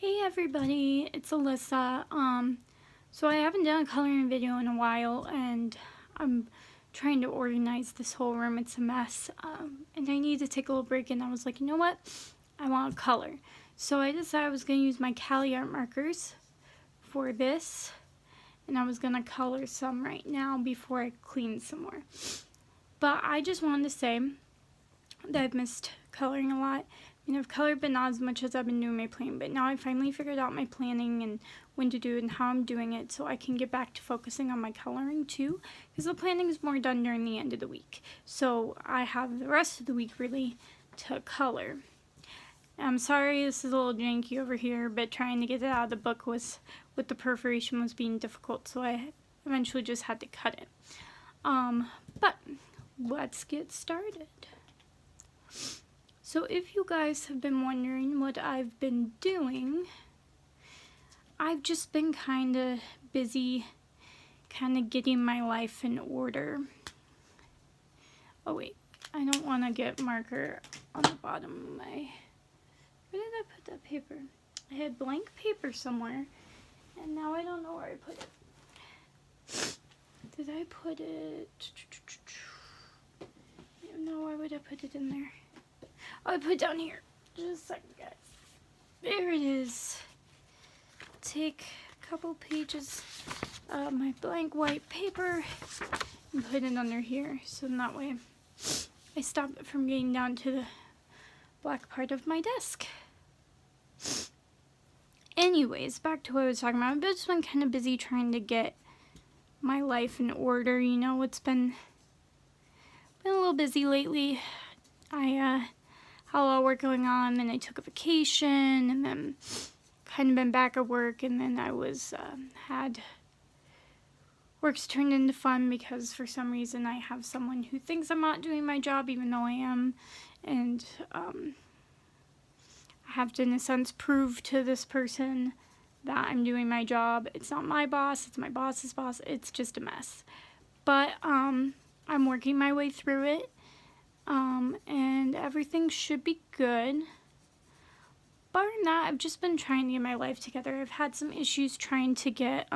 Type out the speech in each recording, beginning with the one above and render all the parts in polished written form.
Hey everybody, it's Alyssa. So I haven't done a coloring video in a while, and I'm trying to organize this whole room. It's a mess, and I need to take a little break, and I was like, you know what? I want to color. So I decided I was going to use my Cali Art markers for this, and I was going to color some right now before I clean some more. But I just wanted to say that I've missed coloring a lot. I've colored, but not as much as I've been doing my planning. But now I finally figured out my planning and when to do it and how I'm doing it, so I can get back to focusing on my coloring too, because the planning is more done during the end of the week. So I have the rest of the week really to color. I'm sorry this is a little janky over here, but trying to get it out of the book was, with the perforation, was being difficult, so I eventually just had to cut it. But let's get started. So if you guys have been wondering what I've been doing, I've just been kind of busy getting my life in order. Oh wait, I don't want to get marker on the bottom of my... Where did I put that paper? I had blank paper somewhere, and now I don't know where I put it. Did I put it... No, why would I put it in there? Oh, I put it down here. Just a second, guys. There it is. Take a couple pages of my blank white paper and put it under here, so in that way I stop it from getting down to the black part of my desk. Anyways, back to what I was talking about. I've just been kind of busy trying to get my life in order. You know, it's been a little busy lately. I had a lot of work going on, and I took a vacation, and then kind of been back at work, and then I was had work's turned into fun because for some reason I have someone who thinks I'm not doing my job even though I am, and I have to in a sense prove to this person that I'm doing my job. It's not my boss, it's my boss's boss. It's just a mess, but I'm working my way through it. And everything should be good. But other than that, I've just been trying to get my life together. I've had some issues trying to get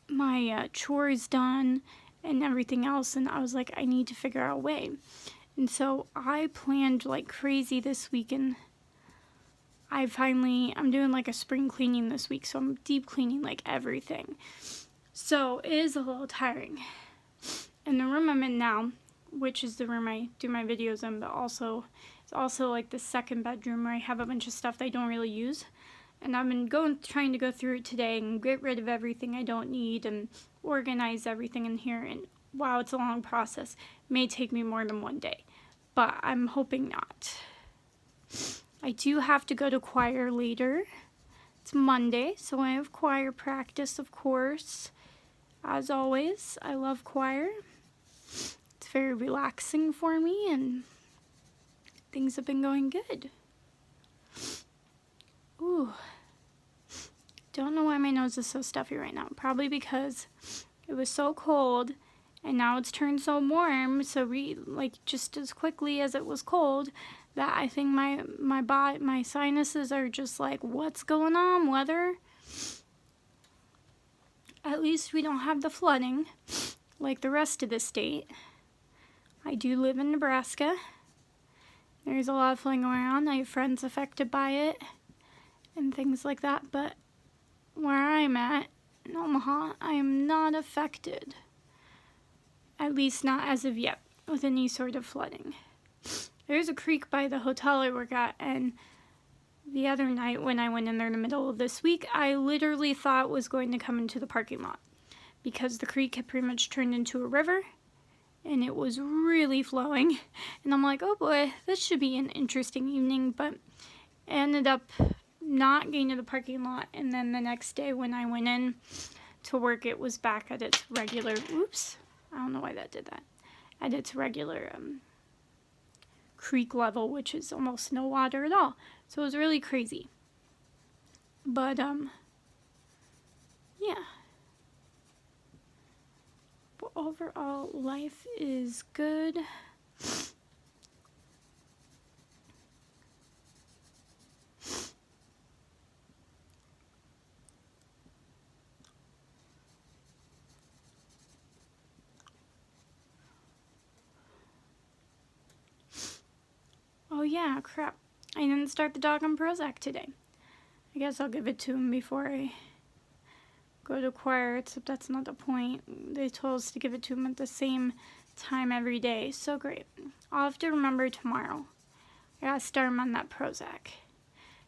my chores done and everything else, and I was like, I need to figure out a way. And so I planned like crazy this week, and I'm doing like a spring cleaning this week, so I'm deep cleaning like everything. So it is a little tiring. And the room I'm in now, which is the room I do my videos in, but it's also like the second bedroom where I have a bunch of stuff that I don't really use. And I've been trying to go through it today and get rid of everything I don't need and organize everything in here. And wow, it's a long process. It may take me more than one day, but I'm hoping not. I do have to go to choir later. It's Monday, so I have choir practice, of course. As always, I love choir. It's very relaxing for me, and things have been going good. Ooh. Don't know why my nose is so stuffy right now. Probably because it was so cold, and now it's turned so warm, so just as quickly as it was cold, that I think my sinuses are just like, what's going on, weather? At least we don't have the flooding like the rest of the state. I do live in Nebraska. There's a lot of flooding going on. I have friends affected by it and things like that, but where I'm at in Omaha, I am not affected. At least not as of yet with any sort of flooding. There's a creek by the hotel I work at, and the other night when I went in there in the middle of this week, I literally thought it was going to come into the parking lot because the creek had pretty much turned into a river, and it was really flowing. And I'm like, oh boy, this should be an interesting evening, but it ended up not getting to the parking lot. And then the next day when I went in to work, it was back at its regular, oops, I don't know why that did that, at its regular creek level, which is almost no water at all. So it was really crazy. But, yeah. But overall, life is good. yeah, crap. I didn't start the dog on Prozac today. I guess I'll give it to him before I go to choir, except that's not the point. They told us to give it to him at the same time every day. So great. I'll have to remember tomorrow. I gotta start him on that Prozac.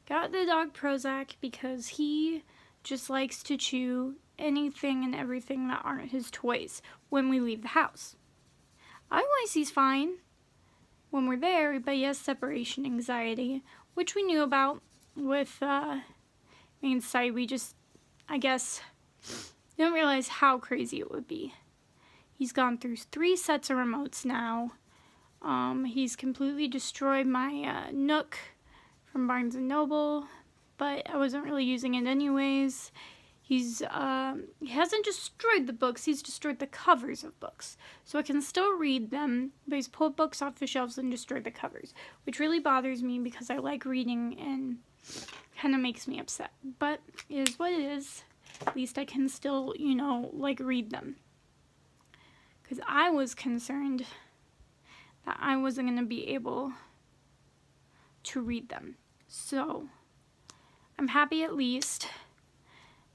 Got the dog Prozac because he just likes to chew anything and everything that aren't his toys when we leave the house. Otherwise, he's fine when we're there, but he has separation anxiety, which we knew about with me and Sai. We just, I guess, didn't realize how crazy it would be. He's gone through 3 sets of remotes now. He's completely destroyed my Nook from Barnes & Noble, but I wasn't really using it anyways. He hasn't destroyed the books, he's destroyed the covers of books. So I can still read them, but he's pulled books off the shelves and destroyed the covers, which really bothers me because I like reading and kind of makes me upset. But it is what it is. At least I can still, like read them. Because I was concerned that I wasn't going to be able to read them. So I'm happy at least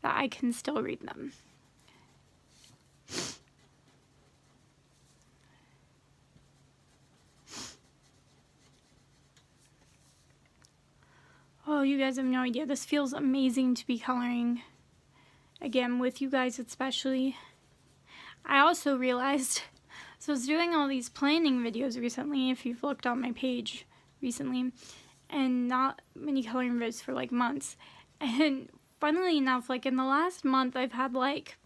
that I can still read them. Oh, you guys have no idea. This feels amazing to be coloring again with you guys especially. I also realized, so I was doing all these planning videos recently, if you've looked on my page recently, and not many coloring videos for like months. And funnily enough, like in the last month, I've had like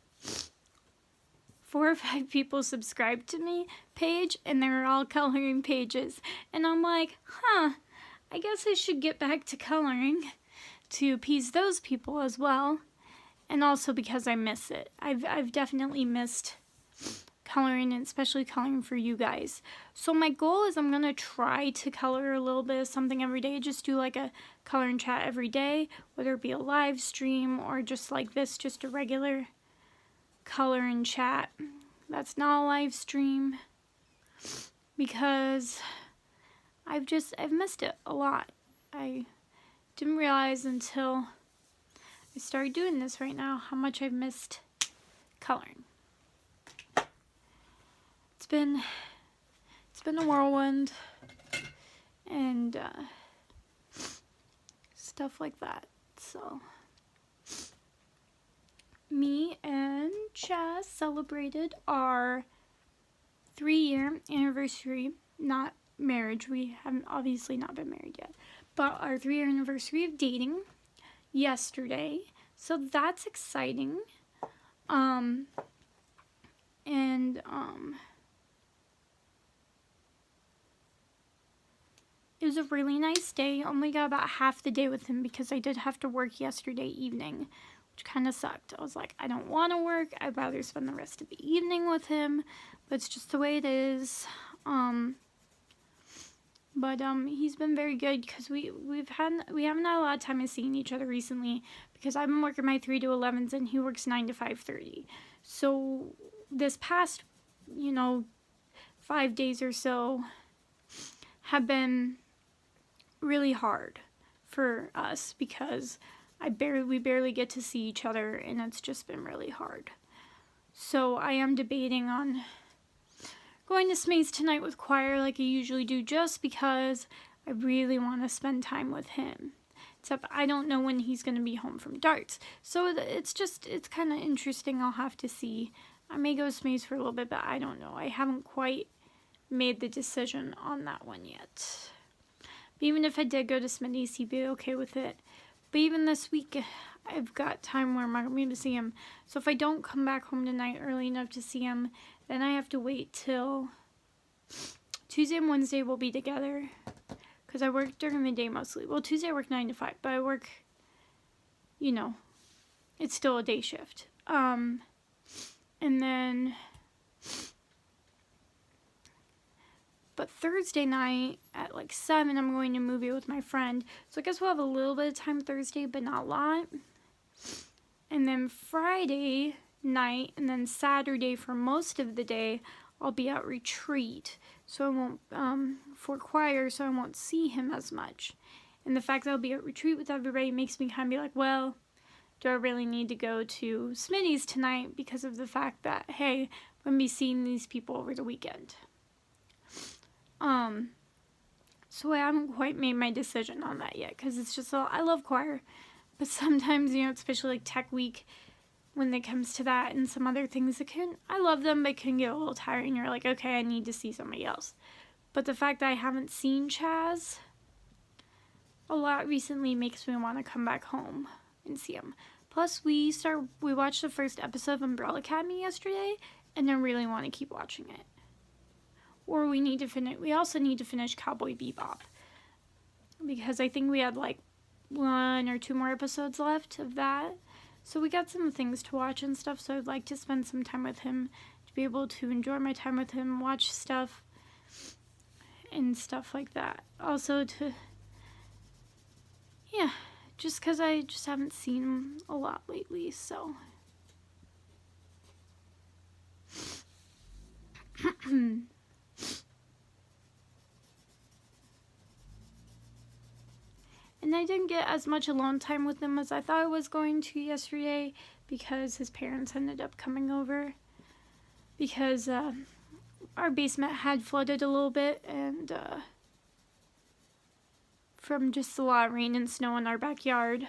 4 or 5 people subscribe to me page, and they're all coloring pages. And I'm like, I guess I should get back to coloring to appease those people as well. And also because I miss it. I've definitely missed coloring, and especially coloring for you guys. So my goal is I'm going to try to color a little bit of something every day. Just do like a color and chat every day, whether it be a live stream or just like this, just a regular color and chat. That's not a live stream because I've missed it a lot. I didn't realize until I started doing this right now how much I've missed coloring. It's been a whirlwind and stuff like that. So me and Chaz celebrated our 3-year anniversary, not marriage. We haven't obviously not been married yet, but our 3-year anniversary of dating yesterday. So that's exciting. It was a really nice day. Only got about half the day with him because I did have to work yesterday evening, which kind of sucked. I was like, I don't want to work. I'd rather spend the rest of the evening with him, but it's just the way it is. But he's been very good because we haven't had a lot of time of seeing each other recently because I've been working my 3 to 11s and he works 9 to 5:30. So this past 5 days or so have been really hard for us because we barely get to see each other, and it's just been really hard. So I am debating on going to Smays tonight with choir like I usually do, just because I really want to spend time with him. Except I don't know when he's going to be home from darts. So it's kind of interesting. I'll have to see. I may go to Smays for a little bit, but I don't know. I haven't quite made the decision on that one yet. But even if I did go to Smitty's, he'd be okay with it. But even this week, I've got time where I'm not going to see him. So if I don't come back home tonight early enough to see him, then I have to wait till Tuesday and Wednesday we'll be together. Because I work during the day mostly. Well, Tuesday I work 9 to 5, but I work, it's still a day shift. And then, but Thursday night at like 7, I'm going to a movie with my friend. So I guess we'll have a little bit of time Thursday, but not a lot. And then Friday night, and then Saturday for most of the day, I'll be at retreat. So I won't, for choir, so I won't see him as much. And the fact that I'll be at retreat with everybody makes me kind of be like, well, do I really need to go to Smitty's tonight because of the fact that, hey, I'm going to be seeing these people over the weekend. So I haven't quite made my decision on that yet, because it's just, I love choir, but sometimes, especially like tech week, when it comes to that and some other things, I love them, but it can get a little tiring. You're like, okay, I need to see somebody else. But the fact that I haven't seen Chaz a lot recently makes me want to come back home and see him. Plus, we watched the first episode of Umbrella Academy yesterday, and I really want to keep watching it. Or we also need to finish Cowboy Bebop, because I think we had like 1 or 2 more episodes left of that. So we got some things to watch and stuff, so I'd like to spend some time with him, to be able to enjoy my time with him, watch stuff, and stuff like that. Also just because I just haven't seen him a lot lately, so. And I didn't get as much alone time with him as I thought I was going to yesterday, because his parents ended up coming over, because our basement had flooded a little bit, and from just a lot of rain and snow in our backyard,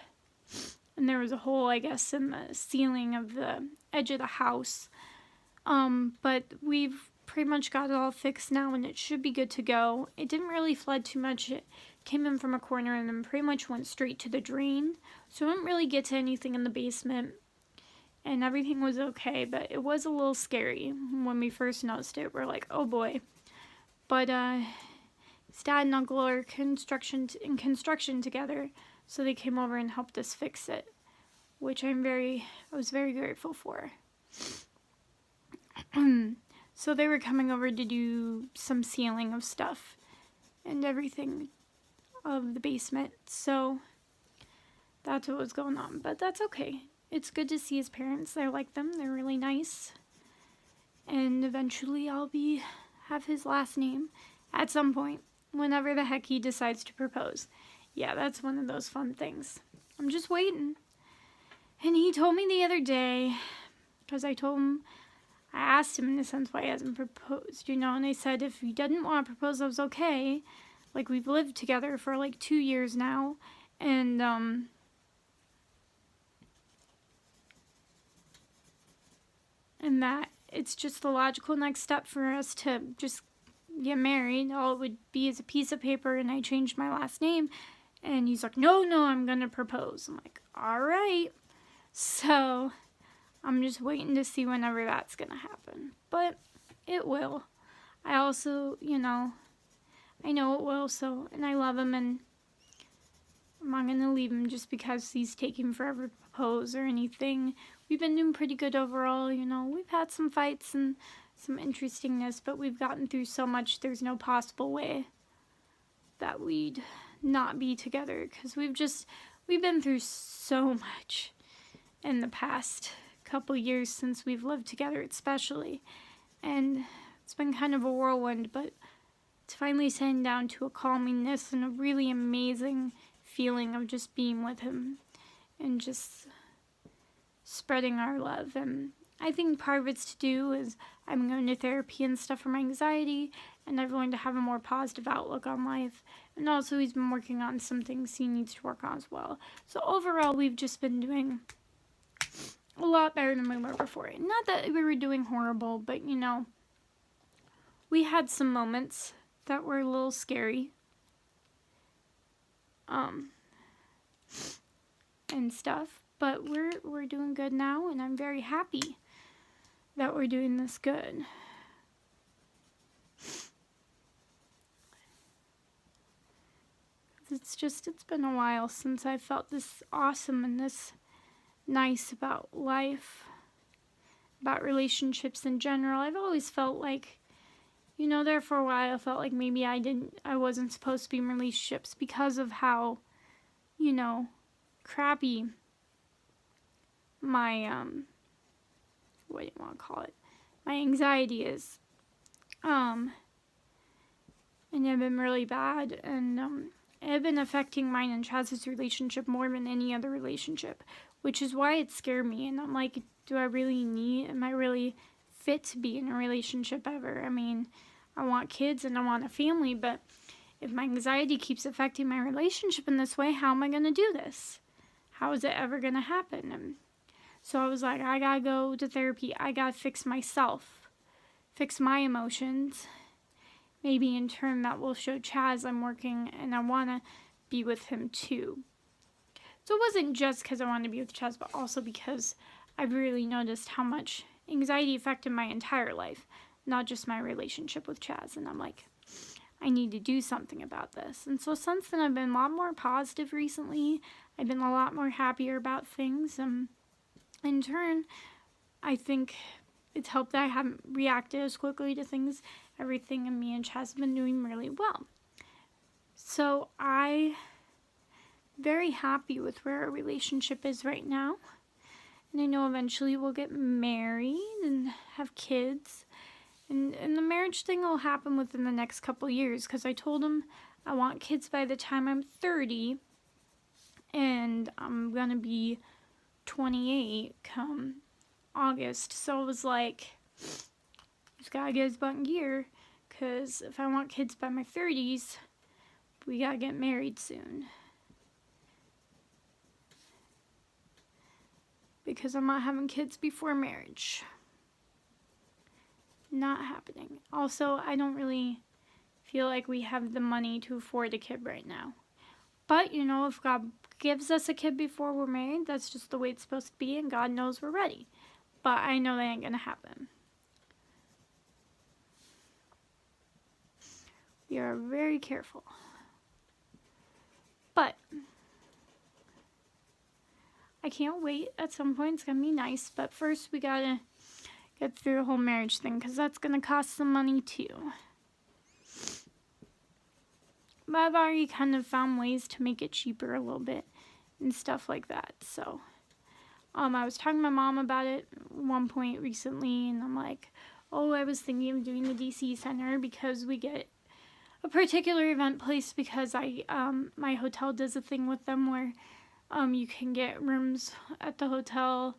and there was a hole, I guess, in the ceiling of the edge of the house, but we've pretty much got it all fixed now, and it should be good to go. It didn't really flood too much. It came in from a corner and then pretty much went straight to the drain, so I didn't really get to anything in the basement, and everything was okay, but it was a little scary when we first noticed it. We're like, oh boy. But his dad and uncle are in construction together, so they came over and helped us fix it, which I was very grateful for. So they were coming over to do some sealing of stuff and everything of the basement, so that's what was going on, but that's okay. It's good to see his parents. I like them. They're really nice. And eventually I'll have his last name at some point, whenever the heck he decides to propose. Yeah, that's one of those fun things. I'm just waiting. And he told me the other day, because I asked him in a sense why he hasn't proposed, and I said if he didn't want to propose, that was okay. Like, we've lived together for like 2 years now, and that it's just the logical next step for us to just get married. All it would be is a piece of paper, and I changed my last name. And he's like, no, I'm gonna propose. I'm like, all right. So I'm just waiting to see whenever that's gonna happen, but it will. I also, I know it will, and I love him, and I'm not gonna leave him just because he's taking forever to propose or anything. We've been doing pretty good overall, we've had some fights and some interestingness, but we've gotten through so much, there's no possible way that we'd not be together, because we've been through so much in the past couple years since we've lived together, especially, and it's been kind of a whirlwind, but it's finally setting down to a calmingness and a really amazing feeling of just being with him and just spreading our love. And I think part of it's to do is I'm going to therapy and stuff for my anxiety, and I've learned to have a more positive outlook on life. And also he's been working on some things he needs to work on as well. So overall, we've just been doing a lot better than we were before. Not that we were doing horrible, but we had some moments that were a little scary. And stuff. But we're doing good now, and I'm very happy that we're doing this good. It's been a while since I felt this awesome and this nice about life, about relationships in general. I've always felt like, there for a while I felt like maybe I wasn't supposed to be in relationships because of how, crappy my, what do you want to call it? My anxiety is. and it had been really bad, and it had been affecting mine and Chaz's relationship more than any other relationship, which is why it scared me. And I'm like, am I really fit to be in a relationship ever? I mean, I want kids and I want a family, but if my anxiety keeps affecting my relationship in this way, how am I going to do this? How is it ever going to happen? And so I was like, I gotta go to therapy. I gotta fix myself, fix my emotions. Maybe in turn that will show Chaz I'm working and I want to be with him too. So it wasn't just because I wanted to be with Chaz, but also because I've really noticed how much anxiety affected my entire life, not just my relationship with Chaz. And I'm like, I need to do something about this. And so since then, I've been a lot more positive recently. I've been a lot more happier about things. In turn, I think it's helped that I haven't reacted as quickly to things. Everything in me and Chaz have been doing really well. So I'm very happy with where our relationship is right now. And I know eventually we'll get married and have kids. And the marriage thing will happen within the next couple years, because I told him I want kids by the time I'm 30. And I'm going to be 28 come August. So I was like, he's got to get his butt in gear, because if I want kids by my 30s, we got to get married soon. Because I'm not having kids before marriage. Not happening. Also, I don't really feel like we have the money to afford a kid right now. But, if God gives us a kid before we're married, that's just the way it's supposed to be, and God knows we're ready. But I know that ain't gonna happen. We are very careful. But I can't wait. At some point it's gonna be nice, but first we gotta get through the whole marriage thing, because that's gonna cost some money too. But I've already kind of found ways to make it cheaper a little bit and stuff like that. So I was talking to my mom about it at one point recently, and I'm like, I was thinking of doing the DC Center, because we get a particular event place, because my hotel does a thing with them where you can get rooms at the hotel,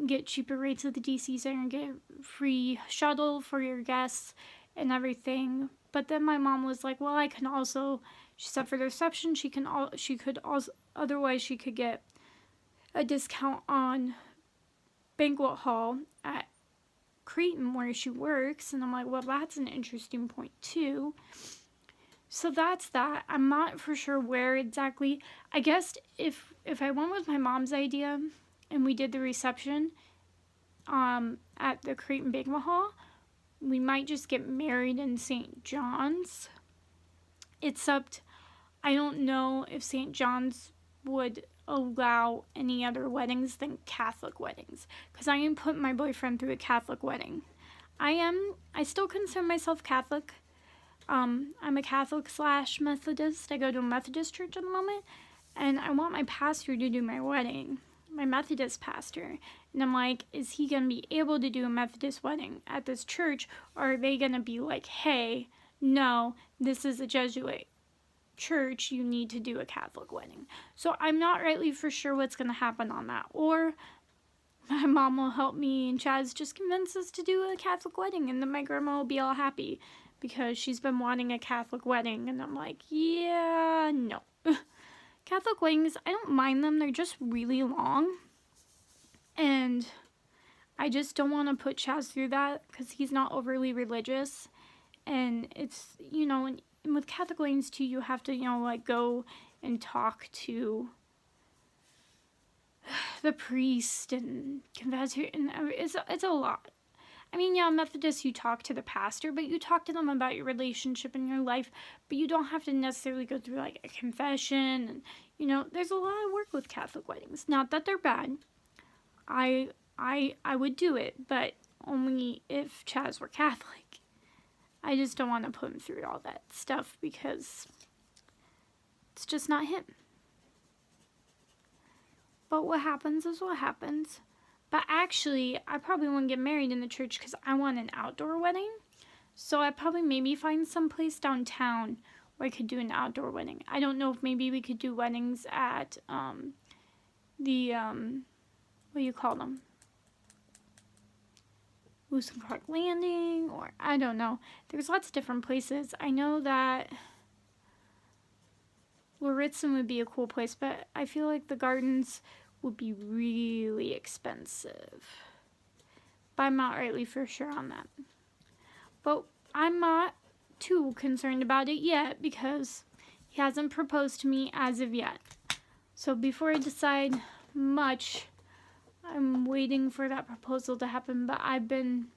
get cheaper rates at the DC Center, get free shuttle for your guests and everything. But then my mom was like, well, I can also, she said for the reception, she could get a discount on banquet hall at Creighton where she works. And I'm like, well, that's an interesting point too. So that's that. I'm not for sure where exactly. I guess if I went with my mom's idea and we did the reception at the Creighton Banquet Hall, we might just get married in St. John's. Except I don't know if St. John's would allow any other weddings than Catholic weddings, because I am putting my boyfriend through a Catholic wedding. I still consider myself Catholic. I'm a Catholic / Methodist. I go to a Methodist church at the moment, and I want my pastor to do my wedding, my Methodist pastor. And I'm like, is he going to be able to do a Methodist wedding at this church, or are they going to be like, hey, no, this is a Jesuit church, you need to do a Catholic wedding. So I'm not rightly for sure what's going to happen on that. Or my mom will help me and Chaz just convince us to do a Catholic wedding, and then my grandma will be all happy because she's been wanting a Catholic wedding. And I'm like, yeah, no. Catholic weddings, I don't mind them. They're just really long. And I just don't want to put Chaz through that, because he's not overly religious. And it's, and with Catholic weddings too, you have to, go and talk to the priest and confess. And it's a lot. I mean, Methodist, you talk to the pastor, but you talk to them about your relationship and your life, but you don't have to necessarily go through, a confession. And, there's a lot of work with Catholic weddings. Not that they're bad. I would do it, but only if Chaz were Catholic. I just don't want to put him through all that stuff, because it's just not him. But what happens is what happens. But actually, I probably won't get married in the church, because I want an outdoor wedding. So I'd probably maybe find some place downtown where I could do an outdoor wedding. I don't know if maybe we could do weddings at the what do you call them? Wilson Park Landing, or I don't know. There's lots of different places. I know that Lauritzen would be a cool place, but I feel like the gardens would be really expensive. But I'm not rightly for sure on that. But I'm not too concerned about it yet because he hasn't proposed to me as of yet. So before I decide much, I'm waiting for that proposal to happen, but I've been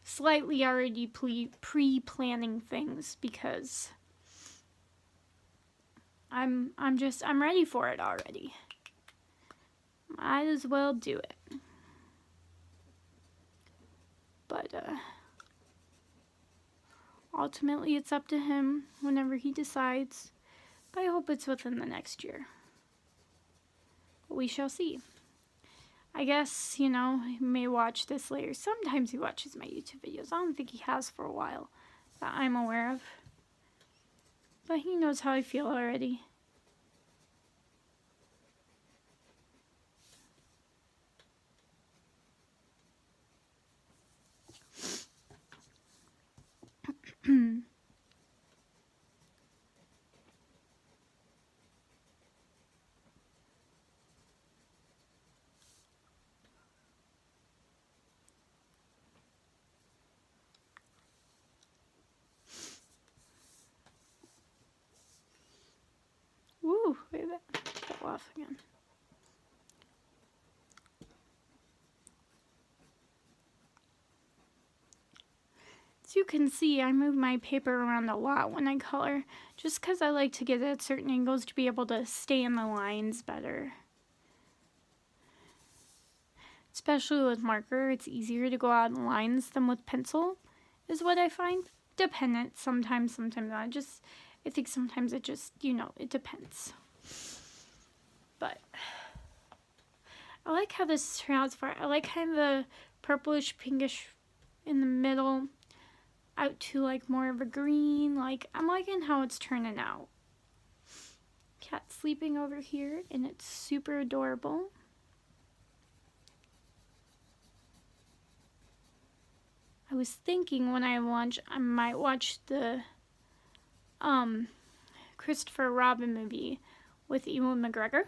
slightly already pre-planning things because I'm ready for it already. Might as well do it. But ultimately it's up to him whenever he decides. But I hope it's within the next year. But we shall see. I guess, he may watch this later. Sometimes he watches my YouTube videos. I don't think he has for a while that I'm aware of. But he knows how I feel already. Woo, wait a minute. Fell off again. As you can see, I move my paper around a lot when I color, just because I like to get it at certain angles to be able to stay in the lines better. Especially with marker, it's easier to go out in lines than with pencil, is what I find. Dependent, sometimes not. I think sometimes it just, it depends. But I like how this turns out far. I like kind of the purplish pinkish in the middle out to like more of a green. Like, I'm liking how it's turning out. Cat sleeping over here, and it's super adorable. I was thinking when I launch, I might watch the Christopher Robin movie with Ewan McGregor,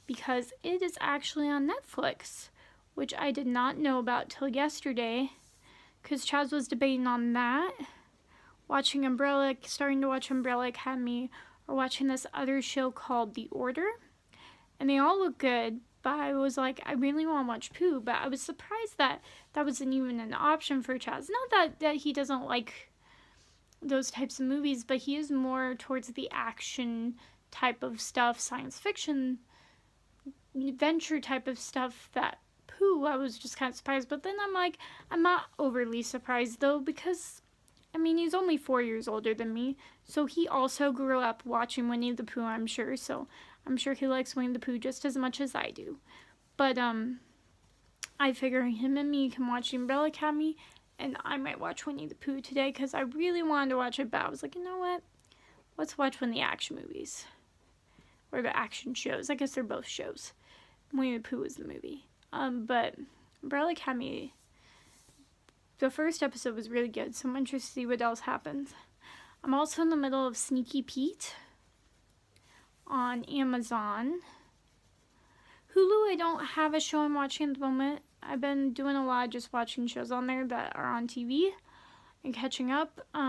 because it is actually on Netflix, which I did not know about till yesterday, because Chaz was debating on that, starting to watch Umbrella Academy, or watching this other show called The Order, and they all look good, but I was like, I really want to watch Pooh, but I was surprised that that wasn't even an option for Chaz. Not that he doesn't like those types of movies, but he is more towards the action type of stuff, science fiction, adventure type of stuff that Pooh, I was just kind of surprised. But then I'm like, I'm not overly surprised though, because he's only 4 years older than me, so he also grew up watching Winnie the Pooh, I'm sure, so I'm sure he likes Winnie the Pooh just as much as I do. But I figure him and me can watch Umbrella Academy, and I might watch Winnie the Pooh today because I really wanted to watch it, but I was like, you know what? Let's watch one of the action movies. Or the action shows. I guess they're both shows. Winnie the Pooh is the movie. But Umbrella Academy, the first episode was really good, so I'm interested to see what else happens. I'm also in the middle of Sneaky Pete on Amazon. Hulu, I don't have a show I'm watching at the moment. I've been doing a lot of just watching shows on there that are on TV and catching up. But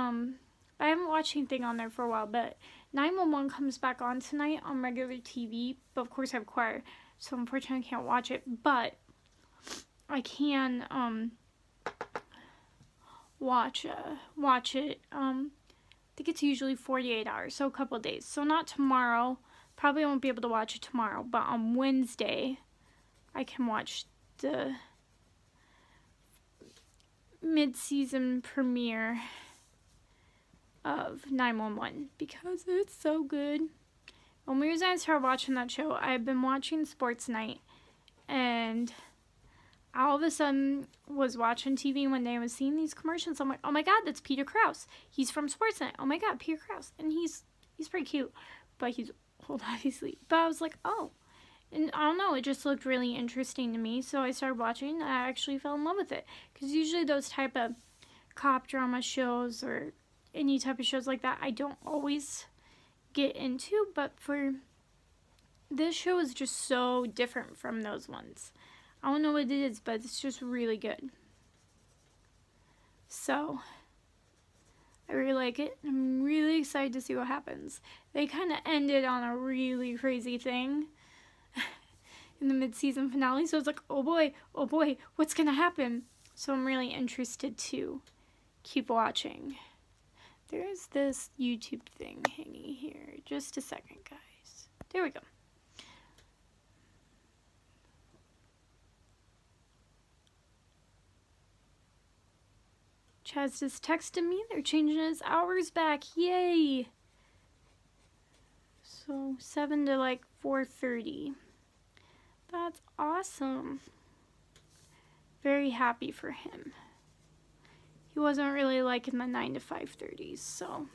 I haven't watched anything on there for a while. But 911 comes back on tonight on regular TV. But of course I have choir, so unfortunately I can't watch it. But I can watch it. I think it's usually 48 hours, so a couple of days. So not tomorrow. Probably won't be able to watch it tomorrow, but on Wednesday I can watch the mid-season premiere of 911 because it's so good. The only reason I started watching that show, I've been watching Sports Night, and all of a sudden was watching TV one day and was seeing these commercials. I'm like, oh my god, that's Peter Krause. He's from Sportsnet. Oh my god, Peter Krause. And he's pretty cute, but he's old, obviously. But I was like, oh. And I don't know, it just looked really interesting to me, so I started watching, and I actually fell in love with it. Because usually those type of cop drama shows or any type of shows like that, I don't always get into, but for this show is just so different from those ones. I don't know what it is, but it's just really good. So, I really like it. I'm really excited to see what happens. They kind of ended on a really crazy thing in the mid-season finale, so it's like, oh boy, what's gonna happen? So I'm really interested to keep watching. There's this YouTube thing hanging here. Just a second, guys. There we go. Chaz just texted me. They're changing his hours back. Yay! So 7 to like 4:30. That's awesome. Very happy for him. He wasn't really liking the 9 to 5:30s, so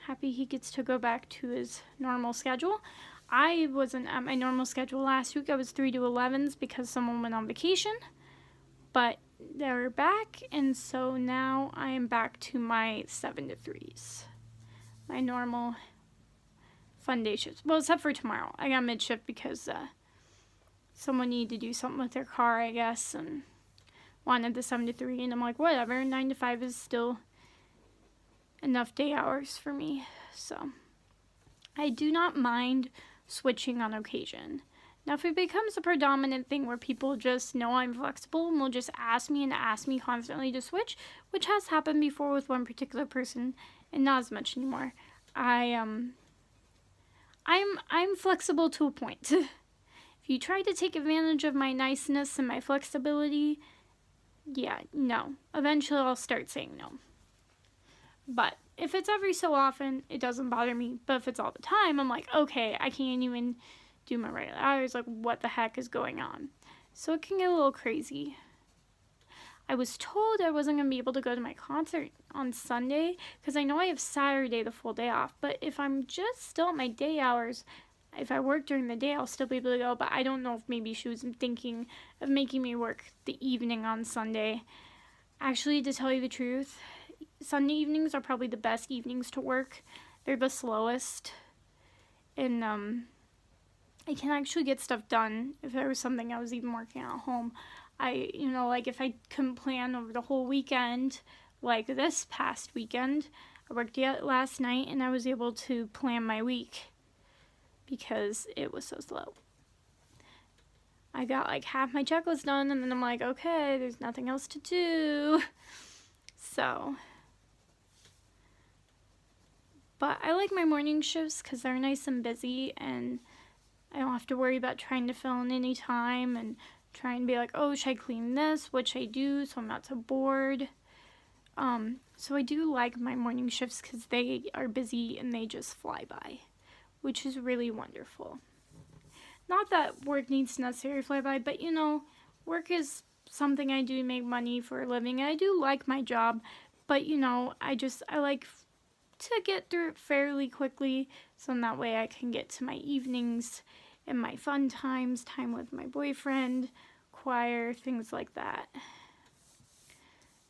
happy he gets to go back to his normal schedule. I wasn't at my normal schedule last week. I was 3 to 11s because someone went on vacation, but they're back, and so now I am back to my 7 to 3s. My normal fun day shifts. Well, except for tomorrow. I got mid-shift because someone needed to do something with their car, I guess, and wanted the 7 to 3, and I'm like, whatever, 9 to 5 is still enough day hours for me. So I do not mind switching on occasion. Now, if it becomes a predominant thing where people just know I'm flexible and will just ask me constantly to switch, which has happened before with one particular person, and not as much anymore. I'm flexible to a point. If you try to take advantage of my niceness and my flexibility, yeah, no. Eventually I'll start saying no. But if it's every so often, it doesn't bother me. But if it's all the time, I'm like, okay, I can't even do my regular hours. Like, what the heck is going on? So it can get a little crazy. I was told I wasn't going to be able to go to my concert on Sunday because I know I have Saturday the full day off. But if I'm just still at my day hours, if I work during the day, I'll still be able to go. But I don't know if maybe she was thinking of making me work the evening on Sunday. Actually, to tell you the truth, Sunday evenings are probably the best evenings to work. They're the slowest. And I can actually get stuff done if there was something I was even working at home. Like if I couldn't plan over the whole weekend, like this past weekend, I worked last night and I was able to plan my week because it was so slow. I got like half my checklist done and then I'm like, okay, there's nothing else to do. So, but I like my morning shifts because they're nice and busy and I don't have to worry about trying to fill in any time and try and be like, oh, should I clean this? Which I do, so I'm not so bored. So I do like my morning shifts because they are busy and they just fly by, which is really wonderful. Not that work needs to necessarily fly by, but work is something I do to make money for a living. I do like my job, but I like to get through it fairly quickly, so in that way I can get to my evenings and my fun times, time with my boyfriend, choir, things like that.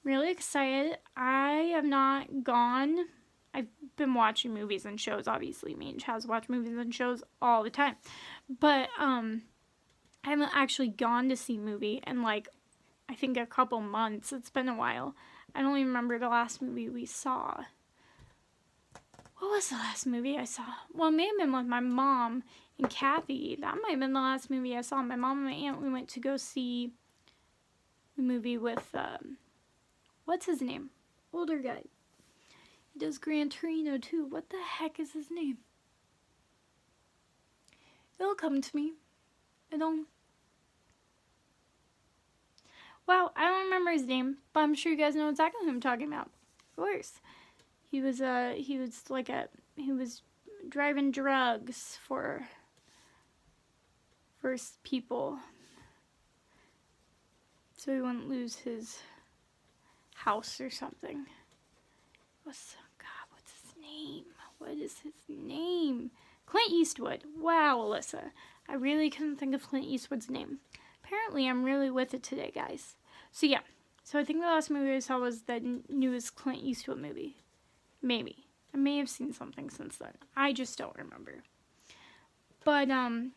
Really excited. I have not gone. I've been watching movies and shows, obviously. Me and Chaz watch movies and shows all the time. But I haven't actually gone to see a movie in I think a couple months. It's been a while. I don't even remember the last movie we saw. What was the last movie I saw? Well, it may have been with my mom and Kathy. That might have been the last movie I saw. My mom and my aunt, we went to go see a movie with, what's his name? Older guy. He does Gran Torino too. What the heck is his name? It'll come to me. Wow, I don't remember his name, but I'm sure you guys know exactly who I'm talking about. Of course. He was driving drugs for people. so he wouldn't lose his house or something. What's his name? What is his name? Clint Eastwood. Wow, Alyssa. I really couldn't think of Clint Eastwood's name. Apparently, I'm really with it today, guys. So, yeah. So, I think the last movie I saw was the newest Clint Eastwood movie. Maybe. I may have seen something since then. I just don't remember. But, on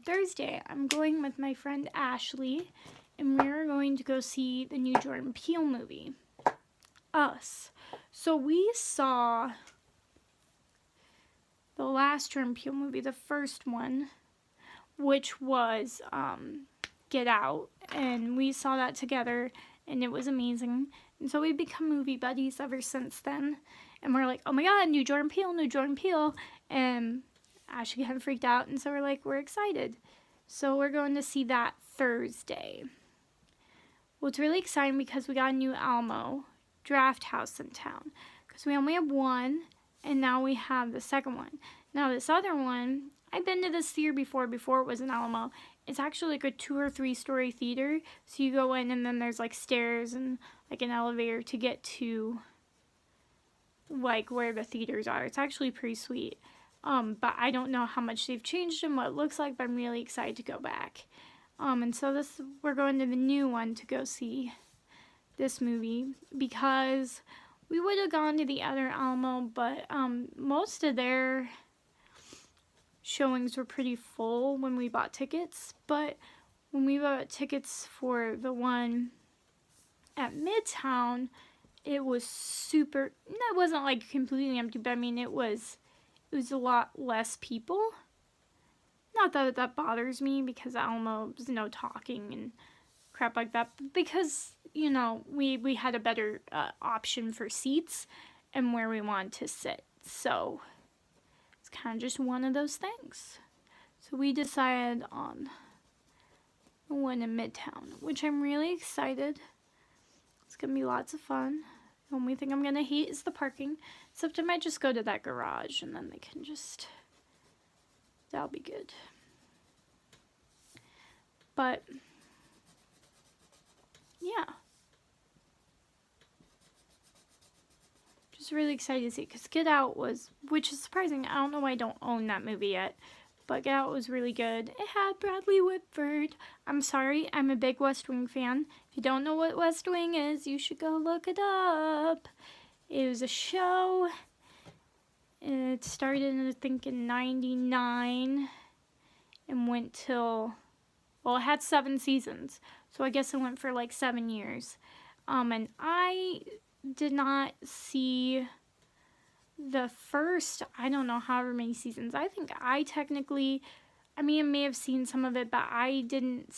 Thursday, I'm going with my friend Ashley, and we're going to go see the new Jordan Peele movie, Us. So, we saw the last Jordan Peele movie, the first one, which was Get Out, and we saw that together, and it was amazing. And so we've become movie buddies ever since then, and we're like, oh my god, new Jordan Peele, and Ashley kind of freaked out, and so we're like, we're excited. So we're going to see that Thursday. Well, it's really exciting because we got a new Alamo Drafthouse in town, because we only have one, and now we have the second one. Now this other one, I've been to this theater before it was an Alamo. It's actually like a 2 or 3 story theater. So you go in and then there's like stairs and like an elevator to get to like where the theaters are. It's actually pretty sweet. But I don't know how much they've changed and what it looks like, but I'm really excited to go back. And so we're going to the new one to go see this movie because we would have gone to the other Alamo, but most of their showings were pretty full when we bought tickets. But when we bought tickets for the one at Midtown, it was super. It wasn't like completely empty, but I mean it was a lot less people. Not that that bothers me because Alamo was no talking and crap like that, but because you know we had a better option for seats and where we wanted to sit, so it's kind of just one of those things. So we decided on the one in Midtown, which I'm really excited. It's gonna be lots of fun. The only thing I'm gonna hate is the parking, except I might just go to that garage and then they can just, that'll be good. But yeah, just really excited to see it because Get Out was, which is surprising. I don't know why I don't own that movie yet, but Get Out was really good. It had Bradley Whitford. I'm sorry, I'm a big West Wing fan. If you don't know what West Wing is, you should go look it up. It was a show. It started, I think, in 99 and went till, well, it had 7 seasons. So I guess it went for like 7 years. And I did not see the first, I don't know, however many seasons. I think I technically, I may have seen some of it, but I didn't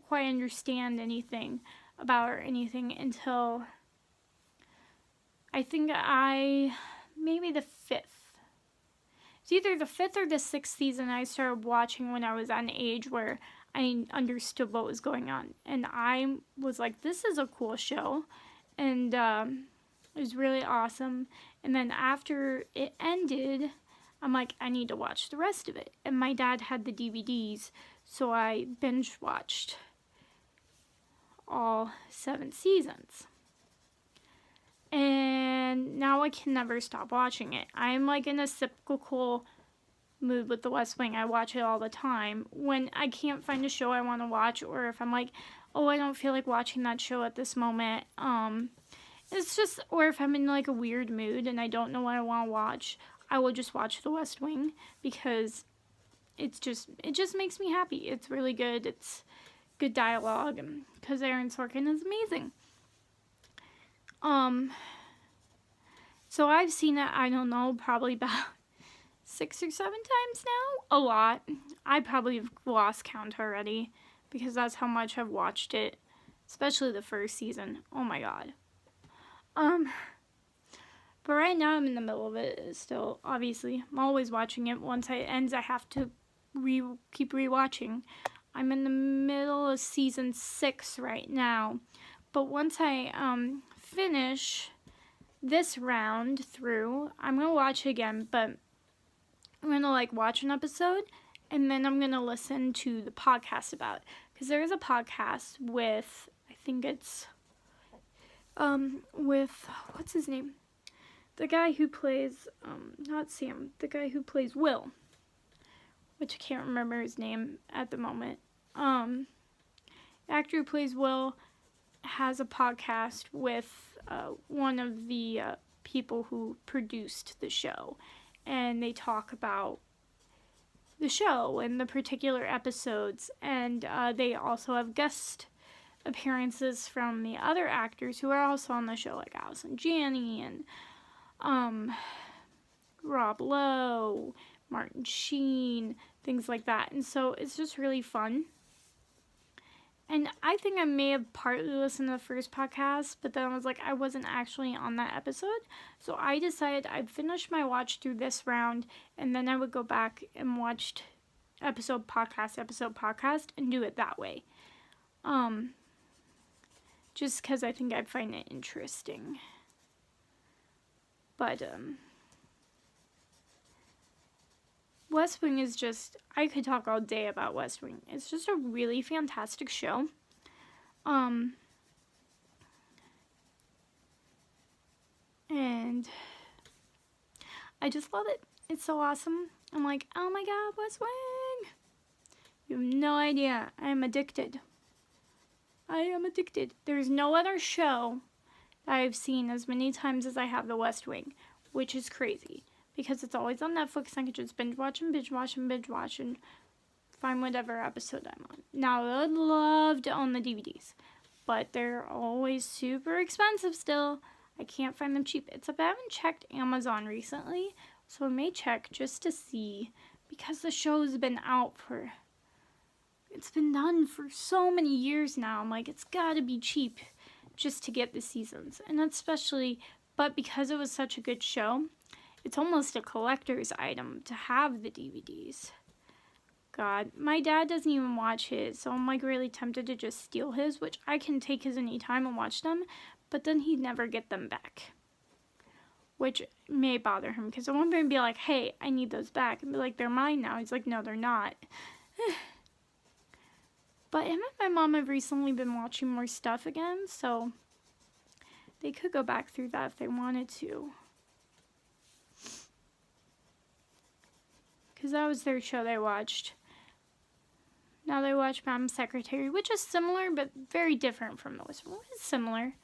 quite understand anything about or anything until I think maybe the 5th. It's either the 5th or the 6th season I started watching when I was at an age where I understood what was going on. And I was like, this is a cool show. And it was really awesome. And then after it ended, I'm like, I need to watch the rest of it. And my dad had the DVDs, so I binge watched all 7 seasons. And now I can never stop watching it. I'm like in a cyclical mood with the West Wing. I watch it all the time. When I can't find a show I want to watch, or if I'm like, oh, I don't feel like watching that show at this moment. It's just, or if I'm in like a weird mood and I don't know what I want to watch, I will just watch the West Wing because it just makes me happy. It's really good. It's good dialogue, and because Aaron Sorkin is amazing. So I've seen it, I don't know, probably about 6 or 7 times now. A lot. I probably have lost count already because that's how much I've watched it, especially the first season. Oh my god. But right now I'm in the middle of it still, obviously. I'm always watching it. Once it ends, I have to keep rewatching. I'm in the middle of season 6 right now. But once I finish this round through, I'm going to watch it again, but I'm going to like watch an episode and then I'm going to listen to the podcast about it. Because there is a podcast with think it's with, what's his name? The guy who plays, not Sam, the guy who plays Will, which I can't remember his name at the moment. The actor who plays Will has a podcast with one of the people who produced the show, and they talk about the show and the particular episodes, and they also have guest appearances from the other actors who are also on the show, like Allison Janney and Rob Lowe, Martin Sheen, things like that. And so it's just really fun. And I think I may have partly listened to the first podcast, but then I was like, I wasn't actually on that episode. So I decided I'd finish my watch through this round, and then I would go back and watch episode podcast, and do it that way. Just because I think I'd find it interesting. But, West Wing is just, I could talk all day about West Wing. It's just a really fantastic show. And I just love it. It's so awesome. I'm like, oh my god, West Wing! You have no idea. I am addicted. There's no other show that I've seen as many times as I have The West Wing, which is crazy. Because it's always on Netflix, and I can just binge watch, and find whatever episode I'm on. Now, I would love to own the DVDs, but they're always super expensive still. I can't find them cheap. I haven't checked Amazon recently, so I may check just to see, because the show's been out it's been done for so many years now. I'm like, it's gotta be cheap just to get the seasons. And especially, but because it was such a good show, it's almost a collector's item to have the DVDs. God, my dad doesn't even watch his, so I'm like really tempted to just steal his, which I can take his anytime and watch them, but then he'd never get them back. Which may bother him, because I want him to be like, hey, I need those back, and be like, they're mine now. He's like, no, they're not. But him and my mom have recently been watching more stuff again, so they could go back through that if they wanted to. Because that was their show they watched. Now they watch Madam Secretary, which is similar, but very different from the West Wing. It's similar.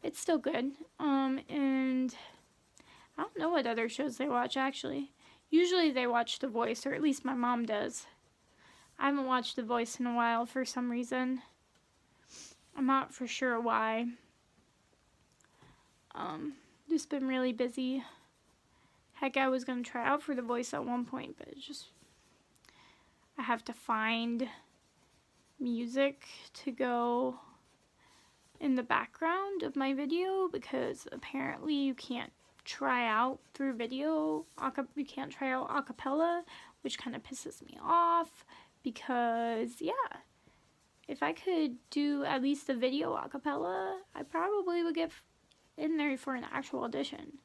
It's still good. And I don't know what other shows they watch, actually. Usually they watch The Voice, or at least my mom does. I haven't watched The Voice in a while for some reason. I'm not for sure why. Just been really busy. Heck, I was going to try out for The Voice at one point, but it's just, I have to find music to go in the background of my video, because apparently you can't try out through video, you can't try out a cappella, which kind of pisses me off, because, yeah, if I could do at least the video a cappella, I probably would get in there for an actual audition.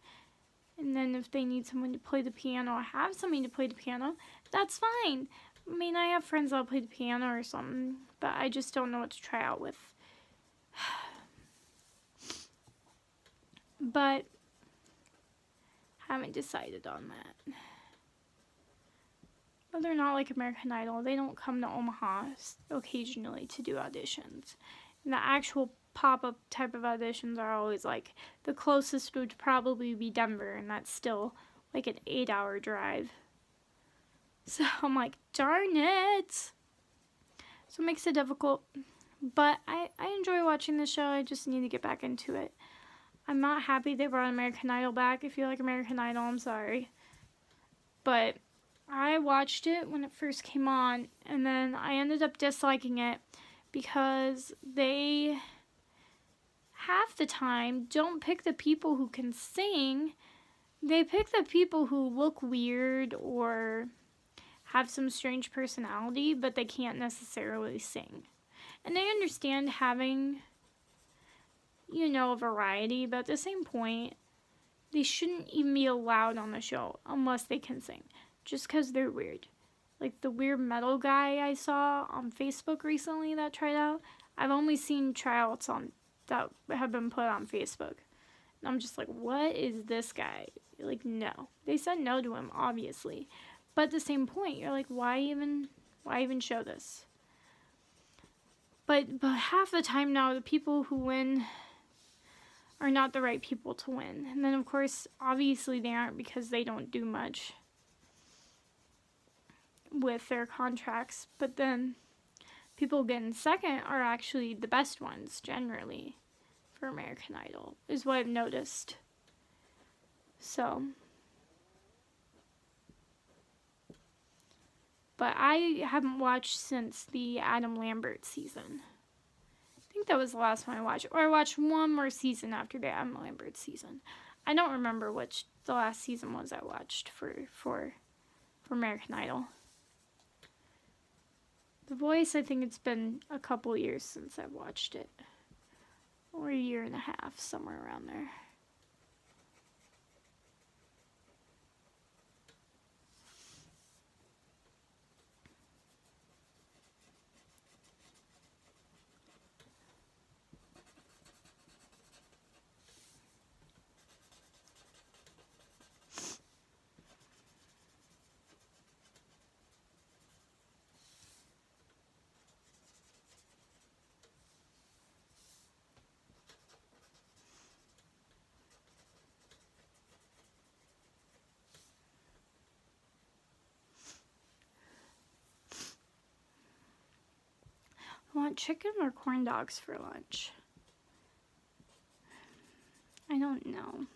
And then if they need someone to play the piano, or have somebody to play the piano, that's fine. I mean, I have friends that'll play the piano or something, but I just don't know what to try out with. But haven't decided on that. But they're not like American Idol. They don't come to Omaha occasionally to do auditions. And the actual pop-up type of auditions are always like, the closest would probably be Denver, and that's still like an 8-hour drive. So I'm like, darn it. So it makes it difficult. But I enjoy watching the show. I just need to get back into it. I'm not happy they brought American Idol back. If you like American Idol, I'm sorry. But I watched it when it first came on, and then I ended up disliking it because they, half the time, don't pick the people who can sing. They pick the people who look weird or have some strange personality, but they can't necessarily sing. And I understand having, a variety, but at the same point, they shouldn't even be allowed on the show unless they can sing, just because they're weird. Like the weird metal guy I saw on Facebook recently that tried out, I've only seen tryouts on that have been put on Facebook. And I'm just like, what is this guy? Like, no. They said no to him, obviously. But at the same point, you're like, why even show this? But half the time now, the people who win are not the right people to win. And then, of course, obviously they aren't, because they don't do much with their contracts. But then people getting second are actually the best ones, generally, for American Idol, is what I've noticed. So, but I haven't watched since the Adam Lambert season. I think that was the last one I watched. Or I watched one more season after the Adam Lambert season. I don't remember which the last season was I watched for American Idol. The Voice, I think it's been a couple years since I've watched it. Or a year and a half, somewhere around there. I want chicken or corn dogs for lunch. I don't know.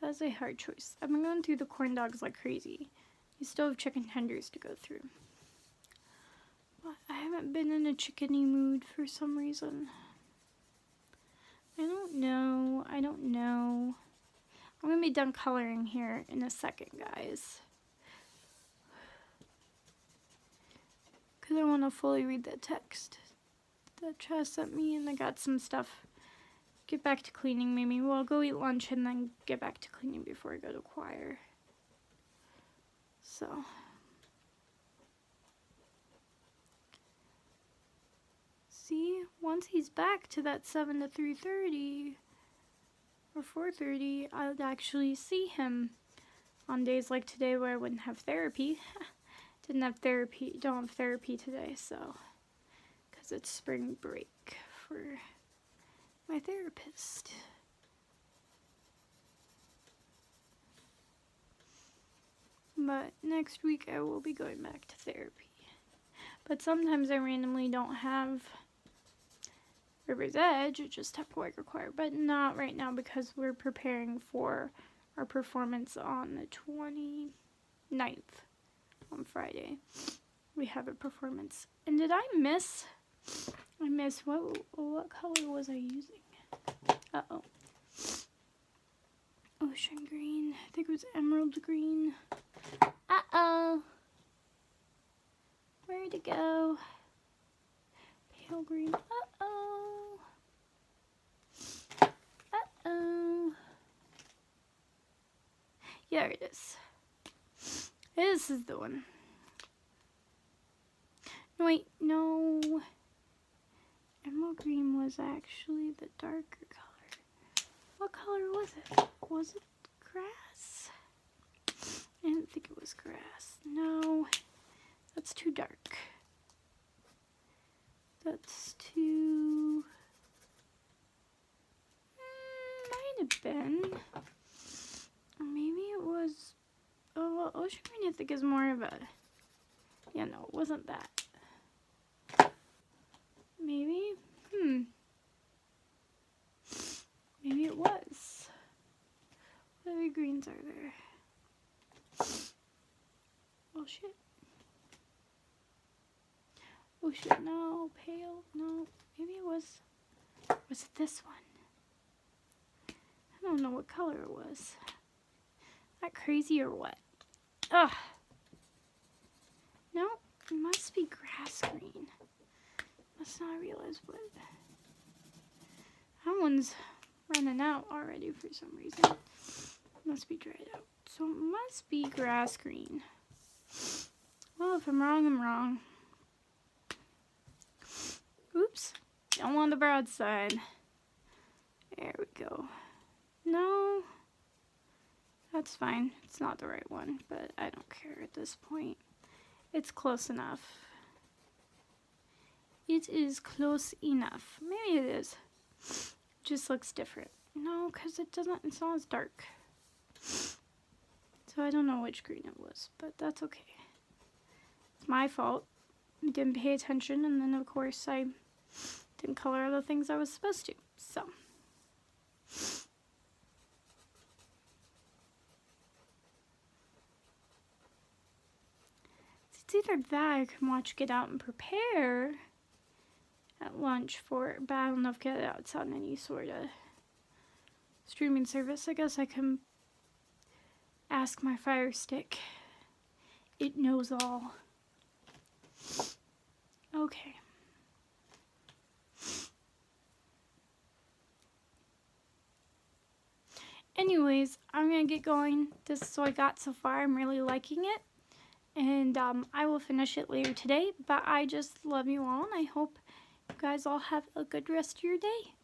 That's a hard choice. I've been going through the corn dogs like crazy. You still have chicken tenders to go through. But I haven't been in a chickeny mood for some reason. I don't know. I'm going to be done coloring here in a second, guys. Because I want to fully read the text that Chaz sent me, and I got some stuff. Get back to cleaning, maybe. Well, I'll go eat lunch and then get back to cleaning before I go to choir. So. See, once he's back to that 7 to 3:30 or 4:30, I'd actually see him on days like today where I wouldn't have therapy. Don't have therapy today, so, because it's spring break for my therapist. But next week I will be going back to therapy. But sometimes I randomly don't have River's Edge, I just have Quaker Choir, but not right now because we're preparing for our performance on the 29th. On Friday, we have a performance. And did I miss what color was I using? Uh-oh. Ocean green. I think it was emerald green. Uh-oh. Where'd it go? Pale green. Uh-oh. Uh-oh. Yeah, there it is. This is the one. No, wait, no. Emerald green was actually the darker color. What color was it? Was it grass? I didn't think it was grass. No, that's too dark. That's too... might have been. Or maybe it was... oh, well, ocean green I think is more of a... yeah, no, it wasn't that. Maybe? Maybe it was. What other greens are there? Oh, shit. Oh, shit, no. Pale, no. Maybe it was... was it this one? I don't know what color it was. That crazy or what? Ugh. No, it must be grass green. Must not realize what. That one's running out already for some reason. Must be dried out. So it must be grass green. Well, if I'm wrong, I'm wrong. Oops. Don't want the broadside. There we go. No, that's fine. It's not the right one, but I don't care at this point. It's close enough. It is close enough. Maybe it is. Just looks different. No, because it's not as dark. So I don't know which green it was, but that's okay. It's my fault. I didn't pay attention, and then of course I didn't color all the things I was supposed to. So. It's either that or I can watch Get Out and Prepare at lunch for, but I don't know if Get Out's on any sort of streaming service. I guess I can ask my Fire Stick. It knows all. Okay. Anyways, I'm gonna get going. This is what I got so far. I'm really liking it. And I will finish it later today. But I just love you all, and I hope you guys all have a good rest of your day.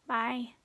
Bye.